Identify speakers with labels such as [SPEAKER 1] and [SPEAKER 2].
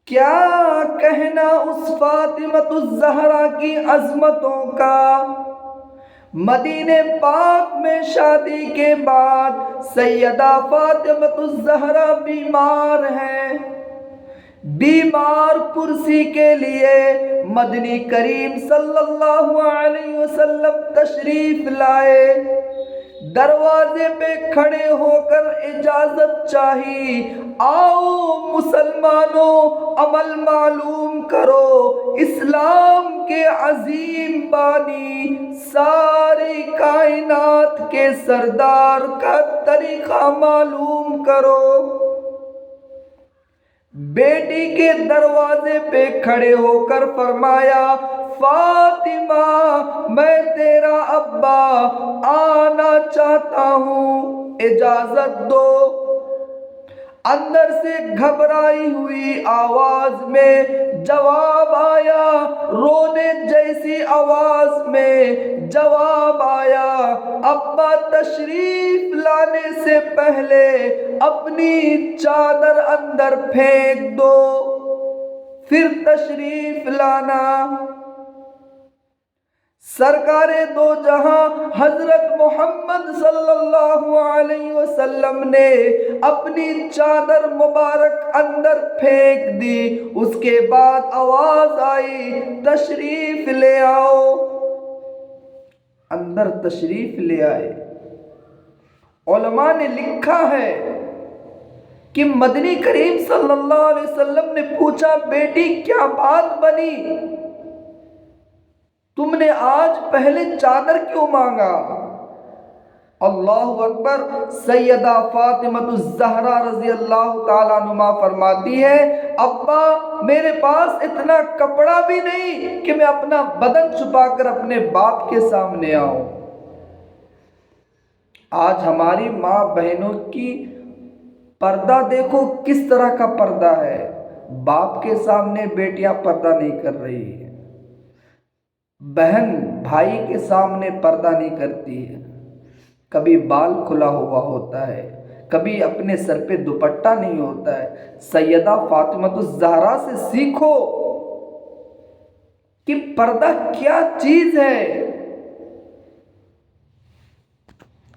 [SPEAKER 1] کیا کہنا اس فاطمۃ الزہرا کی عظمتوں کا۔ مدینے پاک میں شادی کے بعد سیدہ فاطمۃ الزہرا بیمار ہیں۔ بیمار پرسی کے لیے مدنی کریم صلی اللہ علیہ وسلم تشریف لائے۔ دروازے پہ کھڑے ہو کر اجازت چاہی، آؤ مسلمانوں عمل معلوم کرو، اسلام کے عظیم بانی ساری کائنات کے سردار کا طریقہ معلوم کرو۔ بیٹی کے دروازے پہ کھڑے ہو کر فرمایا، فاطمہ میں تیرا ابا آنا چاہتا ہوں، اجازت دو۔ اندر سے گھبرائی ہوئی آواز میں جواب آیا، رونے جیسی آواز میں جواب آیا، ابا تشریف لانے سے پہلے اپنی چادر اندر پھینک دو، پھر تشریف لانا۔ سرکار دو جہاں حضرت محمد صلی اللہ علیہ وسلم نے اپنی چادر مبارک اندر پھینک دی۔ اس کے بعد آواز آئی، تشریف لے آؤ۔ اندر تشریف لے آئے۔ علماء نے لکھا ہے کہ مدنی کریم صلی اللہ علیہ وسلم نے پوچھا، بیٹی کیا بات بنی، تم نے آج پہلے چادر کیوں مانگا؟ اللہ اکبر۔ سیدہ فاطمۃ الزہرا رضی اللہ تعالیٰ عنہا فرماتی ہے، ابا میرے پاس اتنا کپڑا بھی نہیں کہ میں اپنا بدن چھپا کر اپنے باپ کے سامنے آؤں۔ آج ہماری ماں بہنوں کی پردہ دیکھو کس طرح کا پردہ ہے۔ باپ کے سامنے بیٹیاں پردہ نہیں کر رہی ہیں، بہن بھائی کے سامنے پردہ نہیں کرتی ہے، کبھی بال کھلا ہوا ہوتا ہے، کبھی اپنے سر پہ دوپٹہ نہیں ہوتا ہے۔ سیدہ فاطمۃ الزہرا سے سیکھو کہ پردہ کیا چیز ہے۔